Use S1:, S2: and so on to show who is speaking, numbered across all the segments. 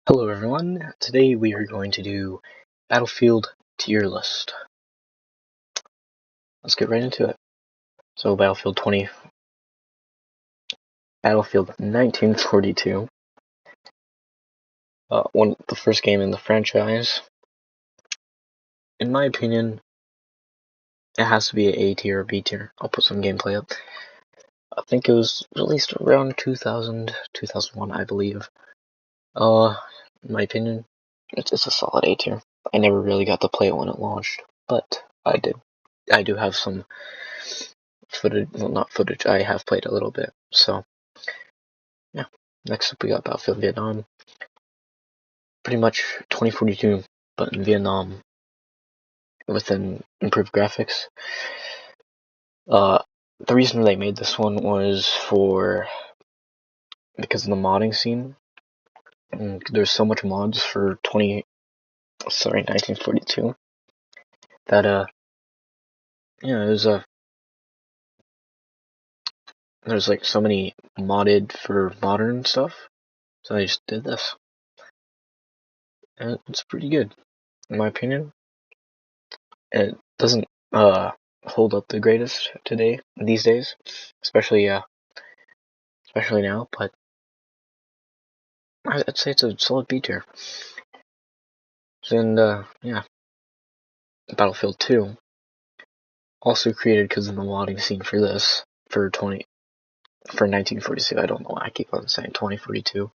S1: Hello everyone, today we are going to do Battlefield tier list. Let's get right into it. So Battlefield 1942, the first game in the franchise. In my opinion, it has to be an A tier or B tier. I'll put some gameplay up. I think it was released around 2000, 2001, I believe. In my opinion, it's a solid A tier. I never really got to play it when it launched, but I did. I do have some footage, well, not footage, I have played a little bit, so yeah. Next up we got Battlefield Vietnam. Pretty much 2042, but in Vietnam with an improved graphics. The reason they made this one was because of the modding scene. And there's so much mods for 1942 that there's like so many modded for modern stuff, so I just did this, and it's pretty good in my opinion. It doesn't hold up the greatest these days, especially now, but I'd say it's a solid B tier. And yeah, Battlefield 2, also created because of the modding scene for this for 1942. I don't know why I keep on saying 2042,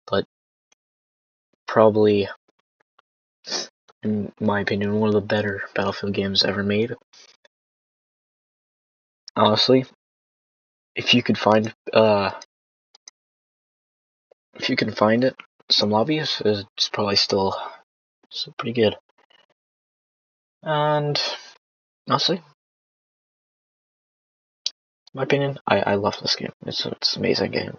S1: but probably, in my opinion, one of the better Battlefield games ever made. Honestly, if you could find it, some lobbies, it's probably still pretty good. And honestly, in my opinion, I love this game. It's an amazing game.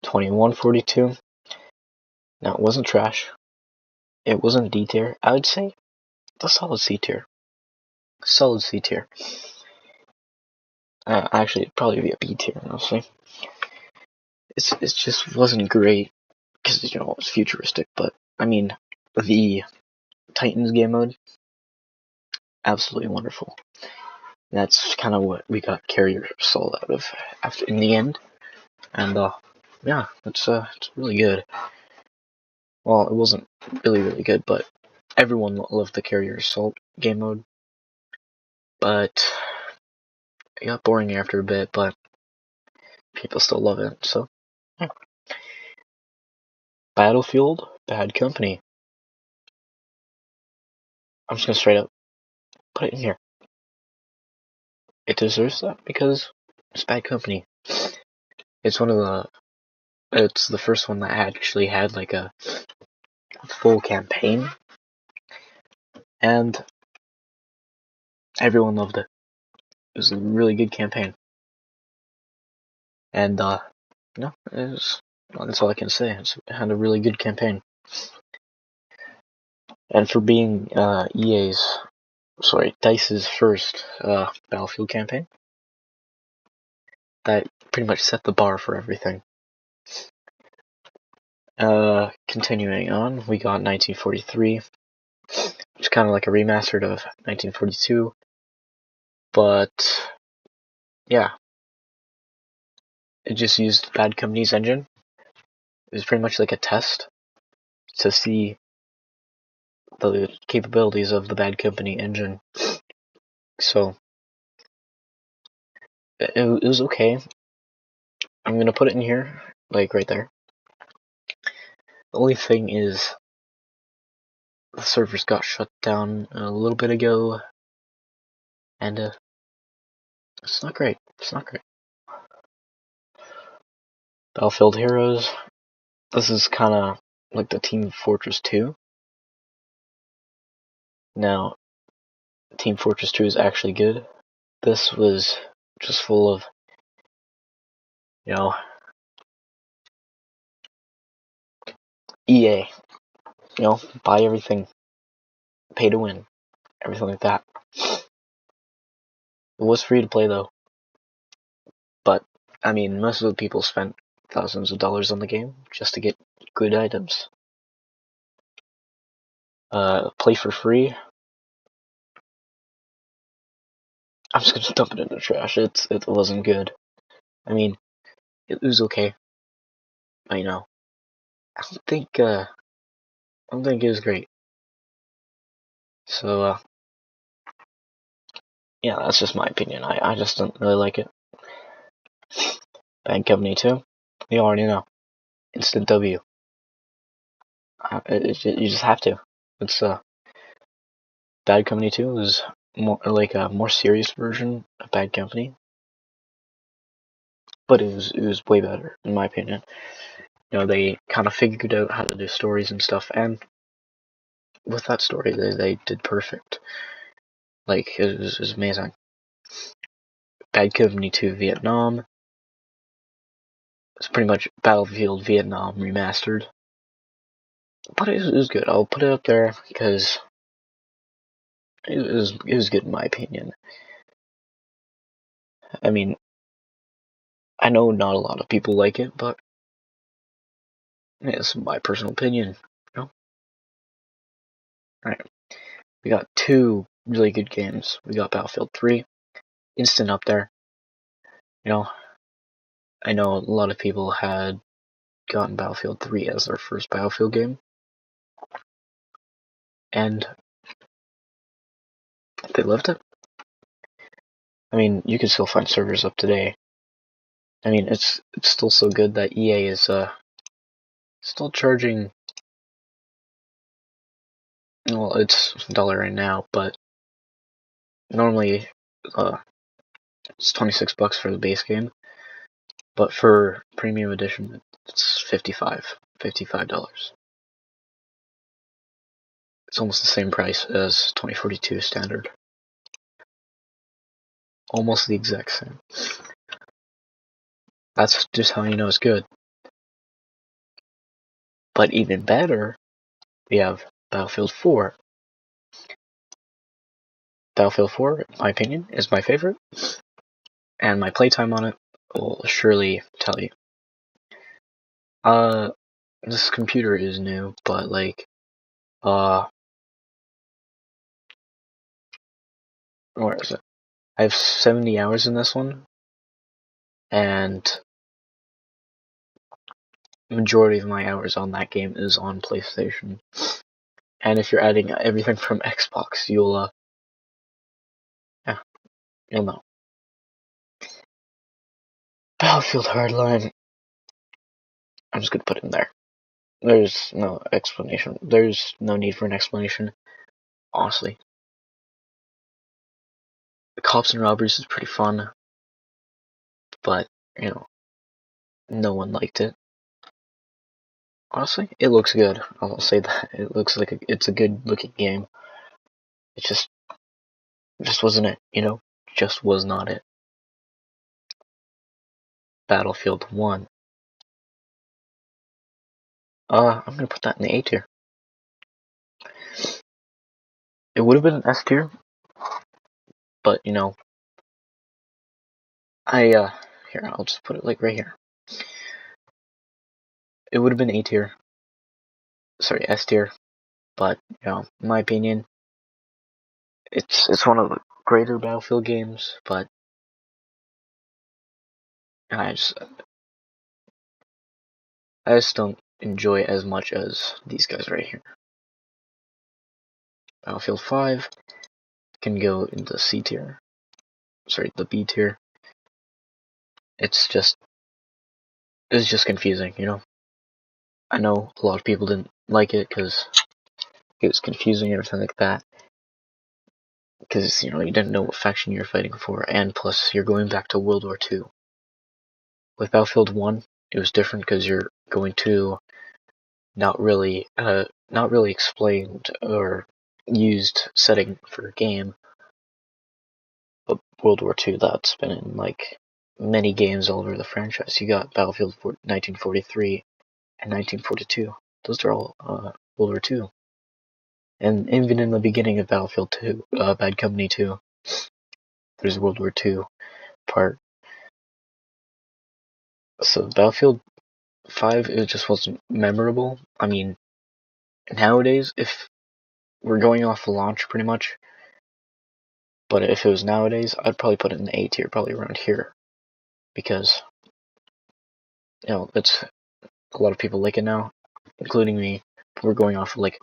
S1: 2142. Now, it wasn't trash. It wasn't D tier. I would say a solid C tier. Solid C tier. Actually, it'd probably be a B tier, honestly. It just wasn't great because it was futuristic. But I mean, the Titans game mode, absolutely wonderful. That's kind of what we got Carrier Assault out of in the end. And yeah, it's really good. Well, it wasn't really good, but everyone loved the Carrier Assault game mode. But it got boring after a bit, but people still love it, so yeah. Battlefield Bad Company. I'm just gonna straight up put it in here. It deserves that because it's Bad Company. It's the first one that actually had like a full campaign, and everyone loved it. It was a really good campaign, and that's all I can say. It had a really good campaign, and for being DICE's first Battlefield campaign, that pretty much set the bar for everything. Continuing on, we got 1943, which is kind of like a remastered of 1942, but yeah, it just used Bad Company's engine. It was pretty much like a test to see the capabilities of the Bad Company engine. So it was okay. I'm gonna put it in here, like right there. The only thing is, the servers got shut down a little bit ago, and it's not great. It's not great. Battlefield Heroes. This is kind of like the Team Fortress 2. Now, Team Fortress 2 is actually good. This was just full of, EA. Buy everything, pay to win, everything like that. It was free to play though. But, I mean, most of the people spent thousands of dollars on the game just to get good items. Play for free. I'm just gonna dump it in the trash. It wasn't good. I mean, it was okay. I know. I don't think it was great. So yeah, that's just my opinion. I just don't really like it. Bad Company 2, you already know. Instant W. You just have to. It's Bad Company 2 is more like a more serious version of Bad Company, but it was way better in my opinion. You know, they kind of figured out how to do stories and stuff, and with that story, they did perfect. Like it was amazing. Bad Company 2 Vietnam. It's pretty much Battlefield Vietnam remastered, but it was good. I'll put it up there because it was good in my opinion. I mean, I know not a lot of people like it, but it's my personal opinion. You know? Alright, we got two really good games. We got Battlefield 3, instant up there. You know, I know a lot of people had gotten Battlefield 3 as their first Battlefield game, and they loved it. I mean, you can still find servers up today. I mean, it's still so good that EA is still charging. Well, it's $1 right now, but normally it's $26 for the base game. But for premium edition, it's $55. It's almost the same price as 2042 standard. Almost the exact same. That's just how you know it's good. But even better, we have Battlefield 4. Battlefield 4, in my opinion, is my favorite. And my playtime on it will surely tell you. This computer is new, but like, where is it? I have 70 hours in this one, and the majority of my hours on that game is on PlayStation. And if you're adding everything from Xbox, you'll know. Battlefield Hardline. I'm just gonna put it in there. There's no explanation. There's no need for an explanation, honestly. The Cops and Robbers is pretty fun, but, you know, no one liked it. Honestly, it looks good. I'll say that. It looks like it's a good looking game. It just wasn't it, you know? Just was not it. Battlefield 1. I'm gonna put that in the A tier. It would have been an S tier, but, you know, here, I'll just put it like right here. It would have been A tier. Sorry, S tier. But, you know, in my opinion, it's one of the greater Battlefield games, but I just don't enjoy it as much as these guys right here. Battlefield 5 can go into C tier. Sorry, the B tier. It's just confusing, you know. I know a lot of people didn't like it because it was confusing and everything like that. Because, you know, you didn't know what faction you're fighting for, and plus you're going back to World War II. With Battlefield 1, it was different because you're going to not really explained or used setting for a game. But World War II, that's been in like many games all over the franchise. You got Battlefield 1943 and 1942. Those are all World War II. And even in the beginning of Battlefield 2, Bad Company 2, there's a World War II part. So Battlefield 5, it just wasn't memorable. I mean, nowadays, if we're going off the launch pretty much, but if it was nowadays, I'd probably put it in the A tier, probably around here, because, you know, it's a lot of people like it now, including me. We're going off of, like,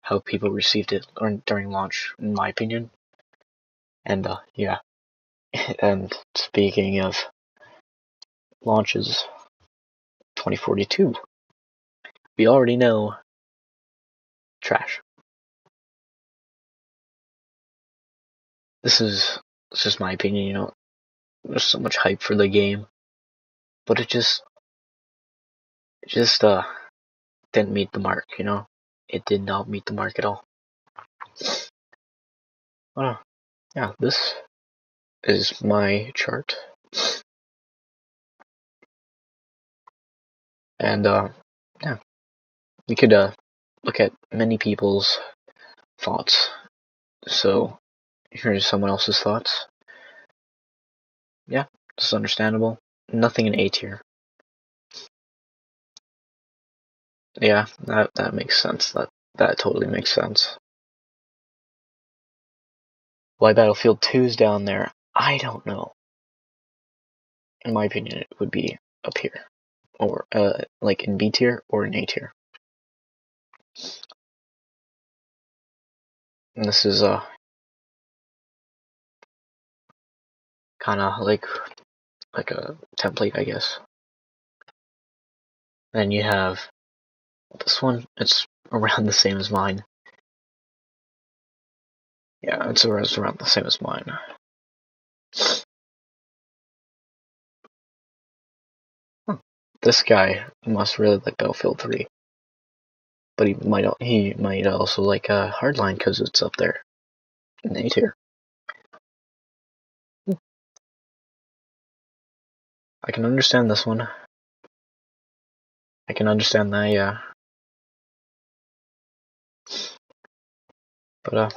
S1: how people received it during launch, in my opinion. And, yeah. And speaking of launches, 2042, we already know trash. This is just my opinion, you know. There's so much hype for the game, but it just didn't meet the mark, you know. It did not meet the mark at all. Yeah, this is my chart, and yeah, we could look at many people's thoughts. So here's someone else's thoughts. Yeah, this is understandable. Nothing in A tier. Yeah, that makes sense. That totally makes sense. Why Battlefield 2's down there? I don't know. In my opinion, it would be up here, or like in B tier or in A tier. And this is kind of like a template, I guess. Then you have this one. It's around the same as mine. Yeah, it's around the same as mine. Huh. This guy must really like Battlefield 3, but he might also like Hardline because it's up there in A tier. I can understand this one. I can understand that, yeah. But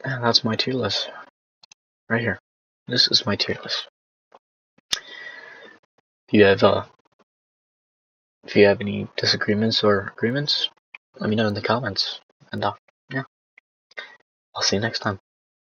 S1: yeah, that's my tier list right here. This is my tier list. If you have any disagreements or agreements, let me know in the comments. And yeah, I'll see you next time.